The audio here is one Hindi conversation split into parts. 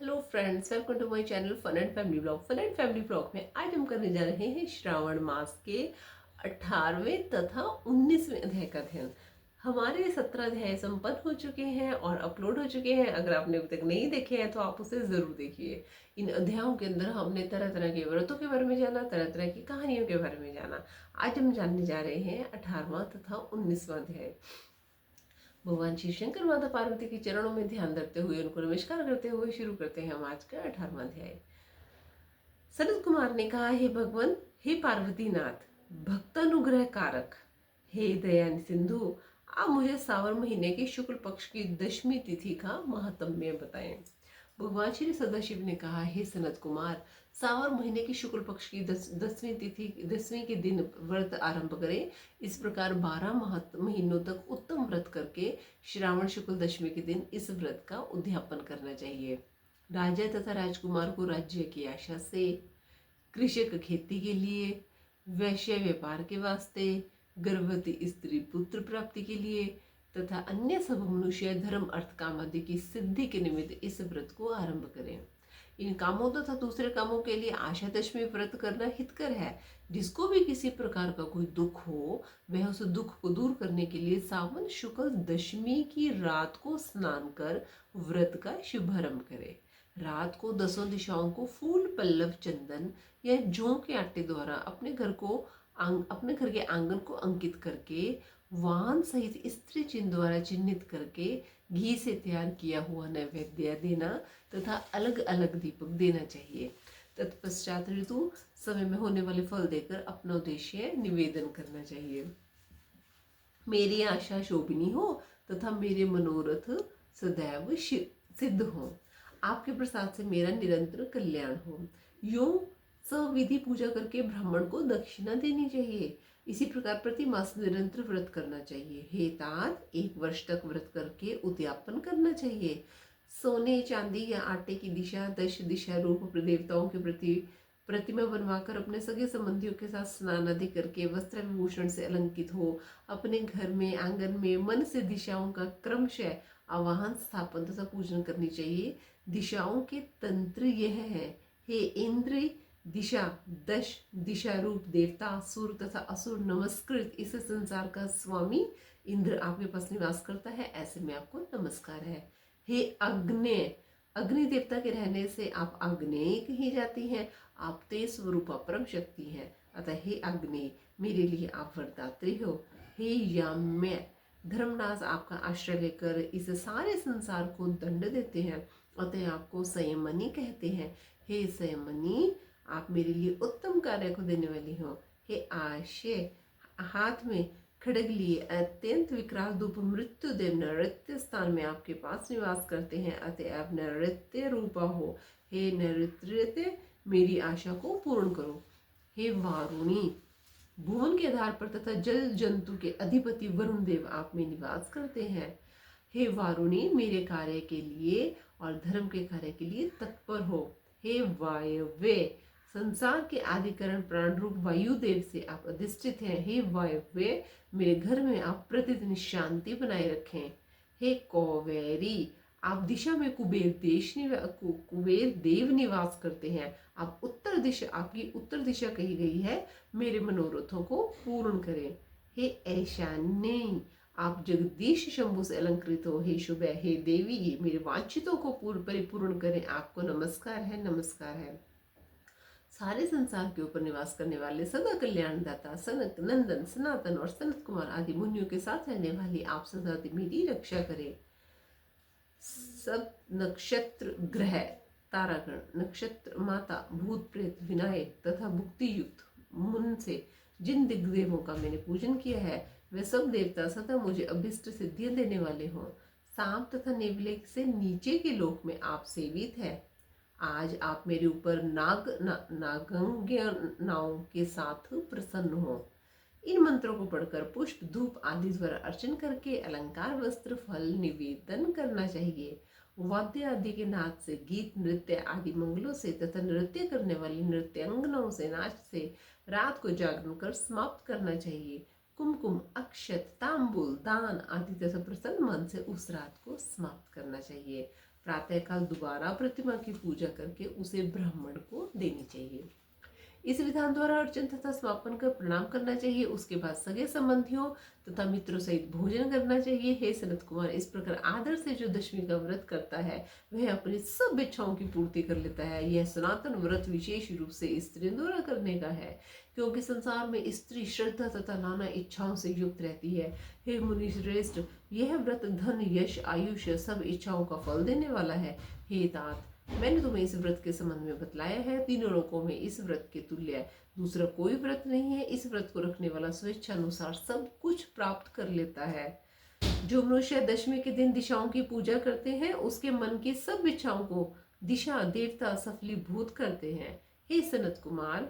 Hello friends, welcome to my channel fun and family blog. Fun and family blog में आज हम करने जा रहे हैं श्रावण मास के 18वें तथा 19वें अध्याय का अध्ययन। हमारे 17 अध्याय संपन्न हो चुके हैं और अपलोड हो चुके हैं। अगर आपने अभी तक नहीं देखे हैं तो आप उसे जरूर देखिए। इन अध्यायों के अंदर हमने तरह तरह के व्रतों के बारे में जाना, तरह तरह की कहानियों के बारे में जाना। आज हम जानने जा रहे हैं 18वां तथा 19वां अध्याय। भगवान शिव शंकर माता पार्वती के चरणों में ध्यान रखते हुए उनको नमस्कार करते हुए शुरू करते हैं हम आज का 18वां अध्याय। सनत कुमार ने कहा, हे भगवान, हे पार्वती नाथ, भक्तानुग्रह कारक, हे दया सिंधु, आप मुझे सावन महीने के शुक्ल पक्ष की 10वीं तिथि का महात्म्य बताएं। भगवान श्री सदाशिव ने कहा, हे सनत कुमार, सावन महीने की शुक्ल पक्ष की 10वीं के दिन व्रत आरंभ करें। इस प्रकार 12 महीनों तक उत्तम व्रत करके श्रावण शुक्ल दशमी के दिन इस व्रत का उद्यापन करना चाहिए। राजा तथा राजकुमार को राज्य की आशा से, कृषक खेती के लिए, वैश्य व्यापार के वास्ते, गर्भवती स्त्री पुत्र प्राप्ति के लिए तथा अन्य सब मनुष्य धर्म अर्थ काम आदि की सिद्धि के निमित्त इस व्रत को आरंभ करें। इन कामों तथा दूसरे कामों के लिए आशा दशमी व्रत करना हितकर है। जिसको भी किसी प्रकार का कोई दुख हो, वह उस दुख को दूर करने के लिए सावन शुक्ल दशमी की रात को स्नान कर व्रत का शुभारंभ करे। रात को 10 दिशाओं को फूल, पल्लव, चंदन या जौ के आटे द्वारा अपने घर के आंगन को अंकित करके, वाहन सहित स्त्री चिन्ह द्वारा चिन्हित करके घी से तैयार किया हुआ नैवेद्य देना तथा अलग अलग दीपक देना चाहिए। तत्पश्चात ऋतु समय में होने वाले फल देकर अपना उद्देश्य निवेदन करना चाहिए। मेरी आशा शोभनी हो तथा मेरे मनोरथ सदैव सिद्ध हो। आपके प्रसाद से मेरा निरंतर कल्याण हो। यूं सविधि पूजा करके ब्राह्मण को दक्षिणा देनी चाहिए। इसी प्रकार प्रति मास निरंतर व्रत करना चाहिए। हे तात, 1 वर्ष तक व्रत करके उद्यापन करना चाहिए। सोने, चांदी या आटे की दिशा, 10 दिशा रूप देवताओं के प्रति प्रतिमा बनवाकर अपने सगे संबंधियों के साथ स्नान आदि करके वस्त्र विभूषण से अलंकित हो। अपने घर में आंगन में मन से दिशाओं का क्रमशः आवाहन, स्थापन तथा पूजन करनी चाहिए। दिशाओं के तंत्र यह है, हे इंद्र, दिशा 10 दिशा रूप देवता, असुर तथा असुर नमस्कृत इस संसार का स्वामी इंद्र आपके पास निवास करता है, ऐसे में आपको नमस्कार है। हे अग्नि, अग्नि देवता के रहने से आप अग्नेय कही जाती हैं। आप तेज स्वरूपा परम शक्ति हैं, अतः हे अग्नि, मेरे लिए आप वरदात्री हो। हे याम्य, धर्मनाश आपका आश्रय लेकर इस सारे संसार को दंड देते हैं, अतः आपको संयमनी कहते हैं। हे संयमनी, आप मेरे लिए उत्तम कार्य को देने वाली हो। हे आशय, हाथ में खड़ग लिए अत्यंत विकराल धूप मृत्यु देव नैऋत्य स्थान में आपके पास निवास करते हैं, अतः आप नैऋत्य रूपा हो। हे नैऋत्य, मेरी आशा को पूर्ण करो। हे वारुणी, भुवन के आधार पर तथा जल जंतु के अधिपति वरुण देव आप में निवास करते हैं। हे वारुणी, मेरे कार्य के लिए और धर्म के कार्य के लिए तत्पर हो। हे वायव्य, संसार के आदिकरण प्राण रूप वायुदेव से आप अधिष्ठित हैं। हे वायव्य, मेरे घर में आप प्रतिदिन शांति बनाए रखें। हे कौवेरी, आप दिशा में कुबेर देव निवास करते हैं। आप आपकी उत्तर दिशा कही गई है, मेरे मनोरथों को पूर्ण करें। हे ऐशान्य, आप जगदीश शंभु से अलंकृत हो। हे शुभ, हे देवी, मेरे वांछितों को परिपूर्ण करें। आपको नमस्कार है, नमस्कार है। सारे संसार के ऊपर निवास करने वाले सदा कल्याणदाता सनक नंदन, सनातन और सनत कुमार आदि मुनियों के साथ रहने वाली आप सदा मेरी रक्षा करें। सब नक्षत्र ग्रह, तारागण, नक्षत्र माता, भूत प्रेत, विनायक तथा भुक्ति युक्त मुन से जिन दिग्देवों का मैंने पूजन किया है, वे सब देवता सदा मुझे अभिष्ट सिद्धियां देने वाले हों। सांप तथा नेवले से नीचे के लोक में आप सेवित है। आज आप मेरे ऊपर नागंग्यनाओं के साथ प्रसन्न हो। इन मंत्रों को पढ़कर पुष्प, धूप आदि द्वारा अर्चन करके अलंकार, वस्त्र, फल निवेदन करना चाहिए। वाद्य आदि के नाच से, गीत नृत्य आदि मंगलों से तथा नृत्य करने वाली नृत्यांगनाओं से नाच से रात को जागरण कर समाप्त करना चाहिए। कुमकुम, अक्षत, तांबूल, दान आदि तथा प्रसन्न मन से उस रात को समाप्त करना चाहिए। प्रातःकाल दोबारा प्रतिमा की पूजा करके उसे ब्राह्मण को देनी चाहिए। इस विधान द्वारा अर्चन तथा समापन कर प्रणाम करना चाहिए। उसके बाद सगे संबंधियों तथा मित्रों सहित भोजन करना चाहिए। हे सनत कुमार, इस प्रकार आदर से जो दशमी का व्रत करता है वह अपनी सब इच्छाओं की पूर्ति कर लेता है। यह सनातन व्रत विशेष रूप से स्त्रियों द्वारा करने का है, क्योंकि संसार में स्त्री श्रद्धा तथा नाना इच्छाओं से युक्त रहती है। हे मुनि श्रेष्ठ, यह व्रत धन, यश, आयुष सब इच्छाओं का फल देने वाला है। हे तात, मैंने तुम्हें इस व्रत के संबंध में बतलाया है। तीनों लोकों में इस व्रत के तुल्य दूसरा कोई व्रत नहीं है। इस व्रत को रखने वाला स्वेच्छानुसार सब कुछ प्राप्त कर लेता है। जो मनुष्य दशमी के दिन दिशाओं की पूजा करते हैं उसके मन की सब इच्छाओं को दिशा देवता सफलीभूत करते हैं। हे सनत कुमार,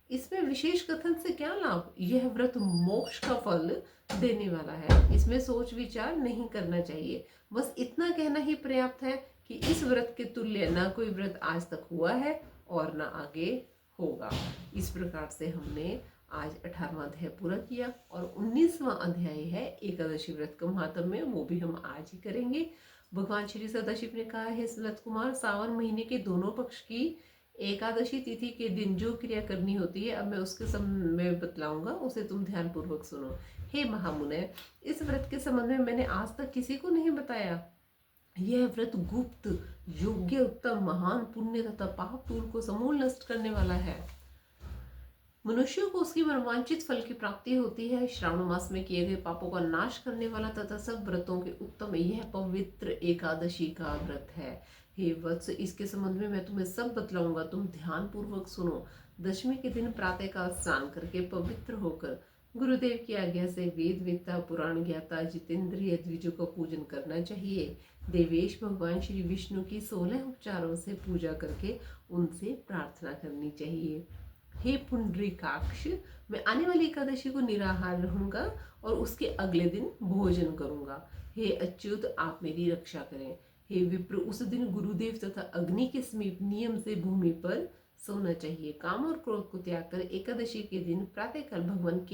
इसमें विशेष कथन से क्या लाभ? यह व्रत मोक्ष का फल देने वाला है। इसमें सोच विचार नहीं करना चाहिए। बस इतना कहना ही पर्याप्त है कि इस व्रत के तुल्य ना कोई व्रत आज तक हुआ है और ना आगे होगा। इस प्रकार से हमने आज 18वां अध्याय पूरा किया और 19वां अध्याय है एकादशी व्रत का महात्म्य, वो भी हम आज ही करेंगे। भगवान श्री सदाशिव ने कहा है, सनत कुमार, सावन महीने के दोनों पक्ष की एकादशी तिथि के दिन जो क्रिया करनी होती है, अब मैं उसके में बतलाऊंगा, उसे तुम ध्यान पूर्वक सुनो। हे महामुने, इस व्रत के संबंध में मैंने आज तक किसी को नहीं बताया। यह व्रत गुप्त, योग्य, उत्तम, महान, पुण्य तथा पाप दूर को समूल नष्ट करने वाला है। मनुष्यों को उसकी मनवांछित फल की प्राप्ति होती है। श्रावण मास में किए गए पापों का नाश करने वाला तथा सब व्रतों के उत्तम यह पवित्र एकादशी का व्रत है। हे वत्स, इसके संबंध में मैं तुम्हें सब बतलाऊंगा, तुम ध्यान पूर्वक सुनो। दशमी के दिन प्रातः काल स्नान करके पवित्र होकर गुरुदेव की आज्ञा से वेद वेत्ता, पुराण ज्ञाता, जितेंद्रिय द्विजों का पूजन करना चाहिए। देवेश भगवान श्री विष्णु की 16 उपचारों से पूजा करके उनसे प्रार्थना करनी चाहिए। हे पुंडरीकाक्ष, मैं आने वाली एकादशी को निराहार रहूंगा और उसके अगले दिन भोजन करूंगा। हे अच्युत, आप मेरी रक्षा करें। हे विप्र, उस दिन गुरुदेव तथा अग्नि के समीप नियम से भूमि पर सोना चाहिए। काम और क्रोध को त्याग कर एकादशी के दिन प्रातःकाल भगवान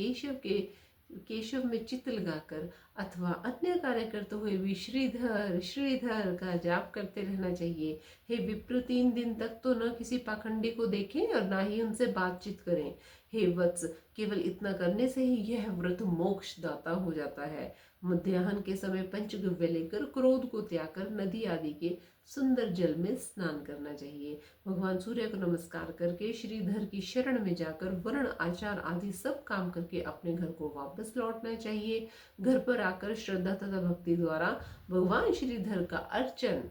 केशव में चित्त लगाकर अथवा अन्य कार्य करते हुए भी श्रीधर श्रीधर का जाप करते रहना चाहिए। हे विप्र, 3 दिन तक तो न किसी पाखंडी को देखें और ना ही उनसे बातचीत करें। हे वत्स, केवल इतना करने से ही यह व्रत मोक्ष दाता हो जाता है। मध्याह्न के समय पंचगव्य लेकर क्रोध को त्याग कर नदी आदि के सुंदर जल में स्नान करना चाहिए। भगवान सूर्य को नमस्कार करके श्रीधर की शरण में जाकर वर्ण आचार आदि सब काम करके अपने घर को वापस लौटना चाहिए। घर पर आकर श्रद्धा तथा भक्ति द्वारा भगवान श्रीधर का अर्चन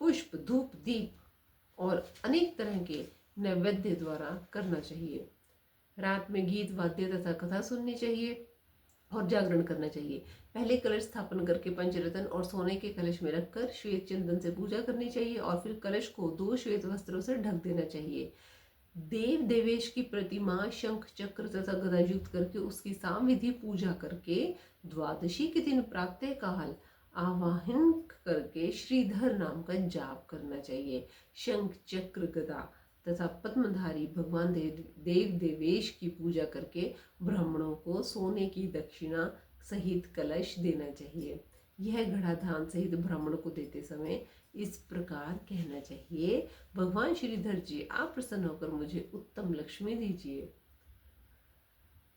पुष्प, धूप, दीप और अनेक तरह के नैवेद्य द्वारा करना चाहिए। रात में गीत, वाद्य तथा कथा सुननी चाहिए और जागरण करना चाहिए। पहले कलश स्थापन करके पंचरत्न और सोने के कलश में रखकर श्वेत चंदन से पूजा करनी चाहिए और फिर कलश को 2 श्वेत वस्त्रों से ढक देना चाहिए। देव देवेश की प्रतिमा शंख, चक्र तथा गदा युक्त करके उसकी सामविधि पूजा करके द्वादशी के दिन प्रातः काल आवाहन करके श्रीधर नाम का जाप करना चाहिए। शंख, चक्र, गदा तथा पद्मधारी भगवान देव देवेश की पूजा करके ब्राह्मणों को सोने की दक्षिणा सहित कलश देना चाहिए। यह घड़ा धान सहित ब्राह्मण को देते समय इस प्रकार कहना चाहिए, भगवान श्रीधर जी, आप प्रसन्न होकर मुझे उत्तम लक्ष्मी दीजिए।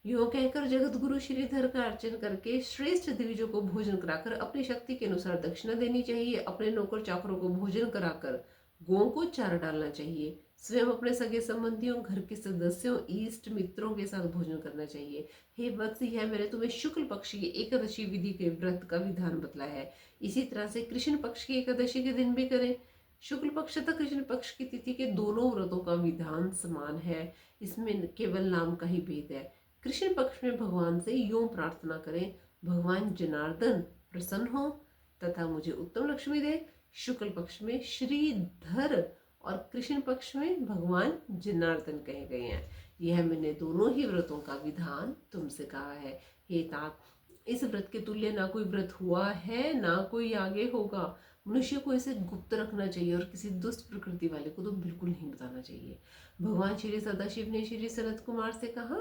यूं कहकर जगत गुरु श्रीधर का अर्चन करके श्रेष्ठ द्विजों को भोजन कराकर अपनी शक्ति के अनुसार दक्षिणा देनी चाहिए। अपने नौकर चाकरों को भोजन कराकर गौ को चारा डालना चाहिए। स्वयं अपने सगे संबंधियों, घर के सदस्यों, इष्ट मित्रों के साथ भोजन करना चाहिए। हे वत्स, यह मैंने तुम्हें शुक्ल पक्ष की एकादशी विधि के व्रत का विधान बतलाया है। इसी तरह से कृष्ण पक्ष की एकादशी के दिन भी करें। शुक्ल पक्ष तथा कृष्ण पक्ष की तिथि के दोनों व्रतों का विधान समान है, इसमें केवल नाम का ही भेद है। कृष्ण पक्ष में भगवान से यूं प्रार्थना करें, भगवान जनार्दन प्रसन्न हो तथा मुझे उत्तम लक्ष्मी दे। शुक्ल पक्ष में श्रीधर और कृष्ण पक्ष में भगवान जनार्दन कहे गए हैं। यह मैंने दोनों ही व्रतों का विधान तुमसे कहा है। हे तात, इस व्रत के तुल्य ना कोई व्रत हुआ है ना कोई आगे होगा। मनुष्य को इसे गुप्त रखना चाहिए और किसी दुष्ट प्रकृति वाले को तो बिल्कुल नहीं बताना चाहिए। भगवान श्री सदाशिव ने श्री सनत कुमार से कहा,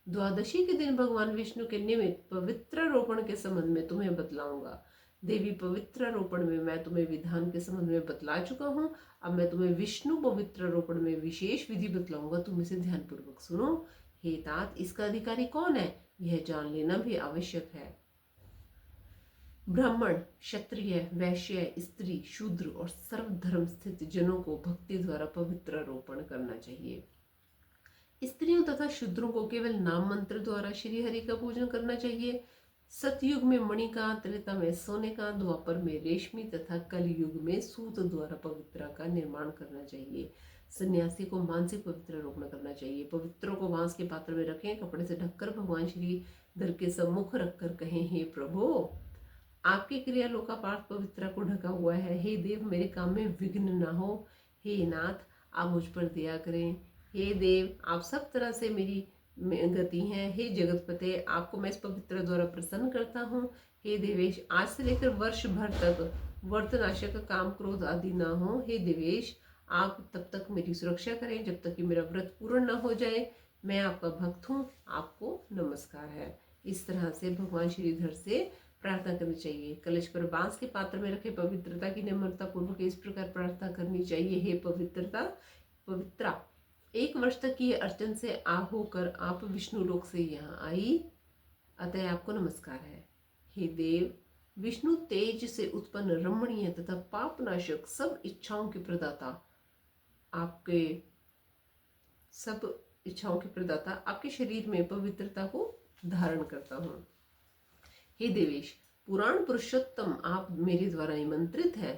द्वादशी के दिन भगवान विष्णु के निमित्त पवित्र रोपण के संबंध में तुम्हें बतलाऊंगा। देवी पवित्र रोपण में मैं तुम्हें विधान के संबंध में बतला चुका हूँ। अब मैं तुम्हें विष्णु पवित्र रोपण में विशेष विधि बतलाऊंगा, तुम इसे ध्यानपूर्वक सुनो। हे तात, इसका अधिकारी कौन है यह जान लेना भी आवश्यक है। ब्राह्मण, क्षत्रिय, वैश्य, स्त्री, शूद्र और सर्वधर्म स्थित जनों को भक्ति द्वारा पवित्र रोपण करना चाहिए। स्त्रियों तथा शूद्रों को केवल नाम मंत्र द्वारा श्री हरि का पूजन करना चाहिए। सतयुग में मणि का, त्रेता में सोने का, द्वापर में रेशमी तथा कलयुग में सूत द्वारा पवित्रा का निर्माण करना चाहिए। सन्यासी को मानसिक पवित्र रोपण करना चाहिए। पवित्रों को बांस के पात्र में रखें, कपड़े से ढककर भगवान श्री धर के सम्मुख रखकर कहें, हे प्रभु, आपकी क्रिया लोकापार्थ पवित्रा को ढका हुआ है। हे देव, मेरे काम में विघ्न न हो। हे नाथ, आप मुझ पर दया करें। हे देव, आप सब तरह से मेरी गति हैं। हे जगतपते, आपको मैं इस पवित्र द्वारा प्रसन्न करता हूँ। हे देवेश, आज से लेकर वर्ष भर तक वर्तनाशक काम क्रोध आदि ना हो। हे देवेश, आप तब तक मेरी सुरक्षा करें जब तक कि मेरा व्रत पूर्ण न हो जाए। मैं आपका भक्त हूँ, आपको नमस्कार है। इस तरह से भगवान श्रीधर से प्रार्थना करनी चाहिए। कलश पर बांस के पात्र में रखे पवित्रता की नम्रता पूर्वक इस प्रकार प्रार्थना करनी चाहिए, हे पवित्रा, 1 वर्ष तक की अर्चन से होकर आप विष्णु लोक से यहाँ आई, अतः आपको नमस्कार है। हे देव, विष्णु तेज से उत्पन्न रमणीय तथा पापनाशक सब इच्छाओं के प्रदाता, आपके शरीर में पवित्रता को धारण करता हूँ। हे देवेश, पुराण पुरुषोत्तम, आप मेरे द्वारा निमंत्रित है,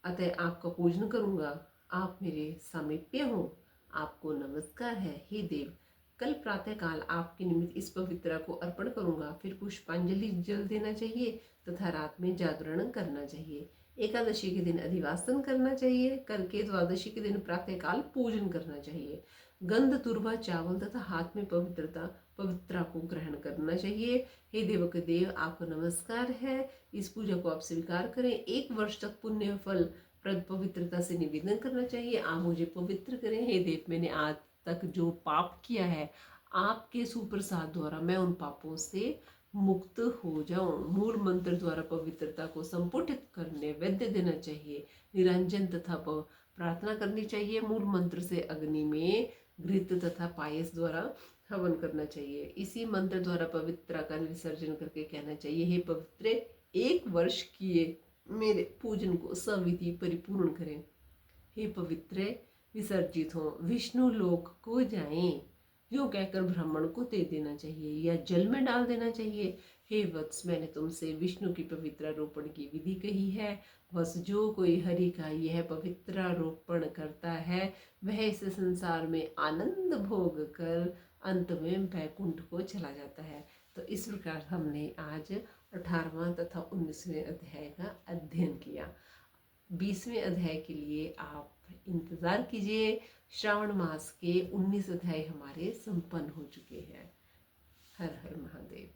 अतः आपका पूजन करूंगा। आप मेरे सामीप्य हो, आपको नमस्कार है। हे देव, कल प्रातः काल आपके निमित्त इस पवित्रा को अर्पण करूंगा, फिर पुष्पांजलि जल देना चाहिए तथा रात में जागरण करना चाहिए। एकादशी के दिन अधिवासन करना चाहिए। करके द्वादशी के दिन प्रातः काल पूजन करना चाहिए। गंध, तुरवा, चावल तथा हाथ में पवित्रा को ग्रहण करना चाहिए। हे देव के देव, आपको नमस्कार है। इस पूजा को आप स्वीकार करें। 1 वर्ष तक पुण्य फल प्रद पवित्रता से निवेदन करना चाहिए। आप मुझे पवित्र करें। हे देव, मैंने आज तक जो पाप किया है, आपके सुप्रसाद द्वारा मैं उन पापों से मुक्त हो जाऊं। मूल मंत्र द्वारा पवित्रता को संपुटित कर नैवेद्य देना चाहिए। निरंजन तथा प्रार्थना करनी चाहिए। मूल मंत्र से अग्नि में घृत तथा पायस द्वारा हवन करना चाहिए। इसी मंत्र द्वारा पवित्रा का विसर्जन करके कहना चाहिए, हे पवित्रे, 1 वर्ष किए मेरे पूजन को सविधि परिपूर्ण करें। हे पवित्रे, विसर्जित हो, विष्णु लोक को जाएं। यूं कहकर ब्राह्मण को दे देना चाहिए या जल में डाल देना चाहिए। हे वत्स, मैंने तुमसे विष्णु की पवित्र रोपण की विधि कही है। बस जो कोई हरि का यह पवित्र रोपण करता है, वह इस संसार में आनंद भोग कर अंत में वैकुंठ को चला जाता है। तो इस प्रकार हमने आज 18वां तथा 19वें अध्याय का अध्ययन किया। 20वें अध्याय के लिए आप इंतज़ार कीजिए। श्रावण मास के 19 अध्याय हमारे संपन्न हो चुके हैं। हर हर महादेव।